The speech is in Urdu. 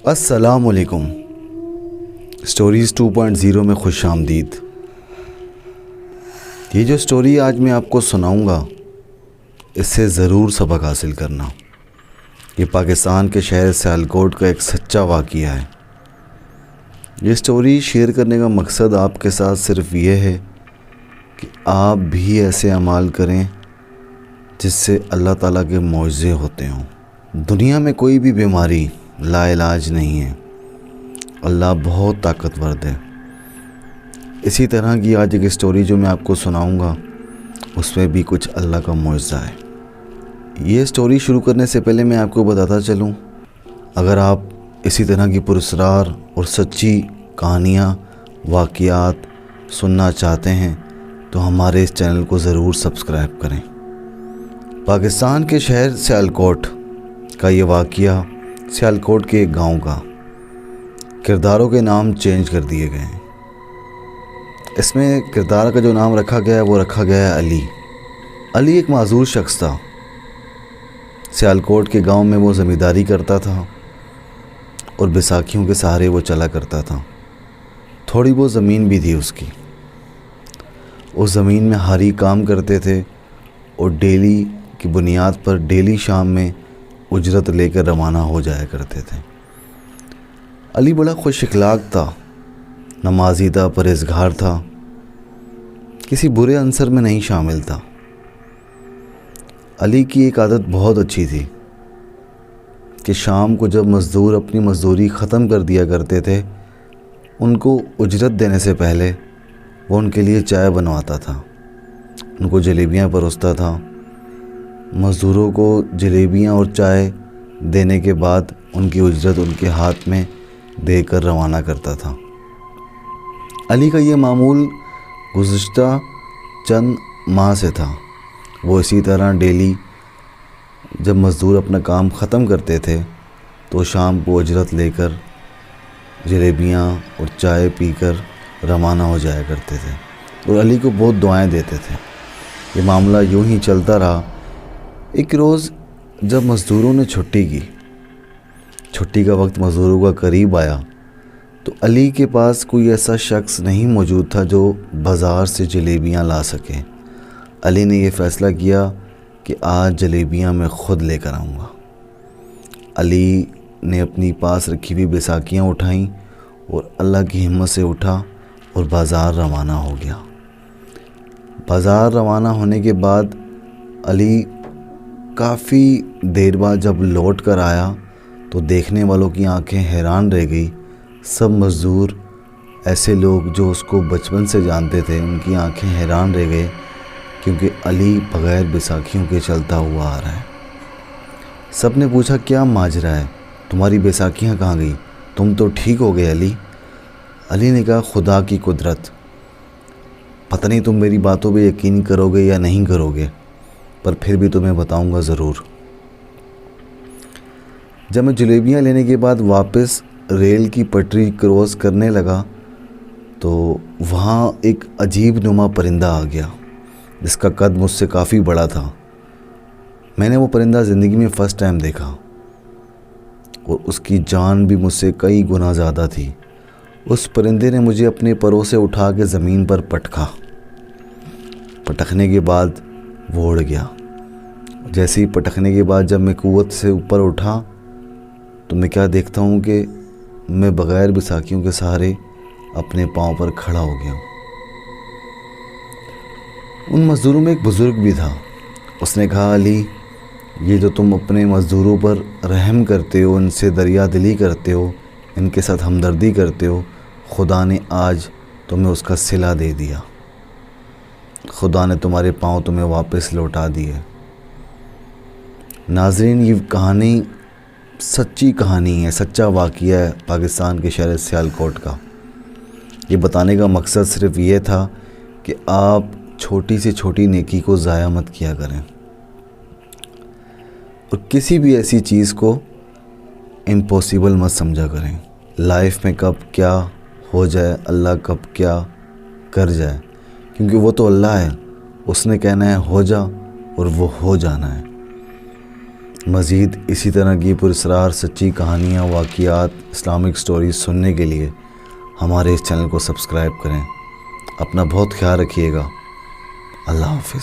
السلام علیکم۔ سٹوریز 2.0 میں خوش آمدید۔ یہ جو سٹوری آج میں آپ کو سناؤں گا اس سے ضرور سبق حاصل کرنا۔ یہ پاکستان کے شہر سیالکوٹ کا ایک سچا واقعہ ہے۔ یہ سٹوری شیئر کرنے کا مقصد آپ کے ساتھ صرف یہ ہے کہ آپ بھی ایسے اعمال کریں جس سے اللہ تعالیٰ کے معجزے ہوتے ہوں۔ دنیا میں کوئی بھی بیماری لا علاج نہیں ہے، اللہ بہت طاقتور ہے۔ اسی طرح کی آج ایک سٹوری جو میں آپ کو سناؤں گا اس میں بھی کچھ اللہ کا معجزہ ہے۔ یہ سٹوری شروع کرنے سے پہلے میں آپ کو بتاتا چلوں، اگر آپ اسی طرح کی پراسرار اور سچی کہانیاں واقعات سننا چاہتے ہیں تو ہمارے اس چینل کو ضرور سبسکرائب کریں۔ پاکستان کے شہر سیالکوٹ کا یہ واقعہ سیالکوٹ کے ایک گاؤں کا، کرداروں کے نام چینج کر دیے گئے ہیں۔ اس میں کردار کا جو نام رکھا گیا ہے وہ رکھا گیا ہے علی۔ علی ایک معذور شخص تھا۔ سیالکوٹ کے گاؤں میں وہ زمینداری کرتا تھا اور بیساکھیوں کے سہارے وہ چلا کرتا تھا۔ تھوڑی بہت زمین بھی تھی اس کی۔ اس زمین میں ہاری کام کرتے تھے اور ڈیلی کی بنیاد پر ڈیلی شام میں اجرت لے کر روانہ ہو جایا کرتے تھے۔ علی بڑا خوش اخلاق تھا، نمازی تھا، پرہیزگار تھا، کسی برے عنصر میں نہیں شامل تھا۔ علی کی ایک عادت بہت اچھی تھی کہ شام کو جب مزدور اپنی مزدوری ختم کر دیا کرتے تھے ان کو اجرت دینے سے پہلے وہ ان کے لیے چائے بنواتا تھا، ان کو جلیبیاں پروستا تھا۔ مزدوروں کو جلیبیاں اور چائے دینے کے بعد ان کی اجرت ان کے ہاتھ میں دے کر روانہ کرتا تھا۔ علی کا یہ معمول گزشتہ چند ماہ سے تھا۔ وہ اسی طرح ڈیلی جب مزدور اپنا کام ختم کرتے تھے تو شام کو اجرت لے کر جلیبیاں اور چائے پی کر روانہ ہو جایا کرتے تھے اور علی کو بہت دعائیں دیتے تھے۔ یہ معاملہ یوں ہی چلتا رہا۔ ایک روز جب مزدوروں نے چھٹی کی، چھٹی کا وقت مزدوروں کا قریب آیا تو علی کے پاس کوئی ایسا شخص نہیں موجود تھا جو بازار سے جلیبیاں لا سکے۔ علی نے یہ فیصلہ کیا کہ آج جلیبیاں میں خود لے کر آؤں گا۔ علی نے اپنی پاس رکھی ہوئی بیساکھیاں اٹھائیں اور اللہ کی ہمت سے اٹھا اور بازار روانہ ہو گیا۔ بازار روانہ ہونے کے بعد علی کافی دیر بعد جب لوٹ کر آیا تو دیکھنے والوں کی آنکھیں حیران رہ گئی۔ سب مزدور، ایسے لوگ جو اس کو بچپن سے جانتے تھے، ان کی آنکھیں حیران رہ گئے کیونکہ علی بغیر بیساکھیوں کے چلتا ہوا آ رہا ہے۔ سب نے پوچھا کیا ماجرا ہے، تمہاری بیساکھیاں کہاں گئی، تم تو ٹھیک ہو گئے علی؟ علی نے کہا خدا کی قدرت، پتہ نہیں تم میری باتوں پہ یقین کرو گے یا نہیں کرو گے، پر پھر بھی تمہیں بتاؤں گا ضرور۔ جب میں جلیبیاں لینے کے بعد واپس ریل کی پٹری کراس کرنے لگا تو وہاں ایک عجیب نما پرندہ آ گیا جس کا قد مجھ سے کافی بڑا تھا۔ میں نے وہ پرندہ زندگی میں فرسٹ ٹائم دیکھا اور اس کی جان بھی مجھ سے کئی گنا زیادہ تھی۔ اس پرندے نے مجھے اپنے پروں سے اٹھا کے زمین پر پٹکا۔ پٹکنے کے بعد وہ اڑ گیا۔ جیسے ہی پٹکنے کے بعد جب میں قوت سے اوپر اٹھا تو میں کیا دیکھتا ہوں کہ میں بغیر بیساکھیوں کے سہارے اپنے پاؤں پر کھڑا ہو گیا ہوں۔ ان مزدوروں میں ایک بزرگ بھی تھا۔ اس نے کہا علی، یہ جو تم اپنے مزدوروں پر رحم کرتے ہو، ان سے دریا دلی کرتے ہو، ان کے ساتھ ہمدردی کرتے ہو، خدا نے آج تمہیں اس کا صلہ دے دیا۔ خدا نے تمہارے پاؤں تمہیں واپس لوٹا دیے۔ ناظرین، یہ کہانی سچی کہانی ہے، سچا واقعہ ہے پاکستان کے شہر سیالکوٹ کا۔ یہ بتانے کا مقصد صرف یہ تھا کہ آپ چھوٹی سے چھوٹی نیکی کو ضائع مت کیا کریں اور کسی بھی ایسی چیز کو امپاسبل مت سمجھا کریں۔ لائف میں کب کیا ہو جائے، اللہ کب کیا کر جائے، کیونکہ وہ تو اللہ ہے، اس نے کہنا ہے ہو جا اور وہ ہو جانا ہے۔ مزید اسی طرح کی پراسرار سچی کہانیاں، واقعات، اسلامک سٹوریز سننے کے لیے ہمارے اس چینل کو سبسکرائب کریں۔ اپنا بہت خیال رکھیے گا۔ اللہ حافظ۔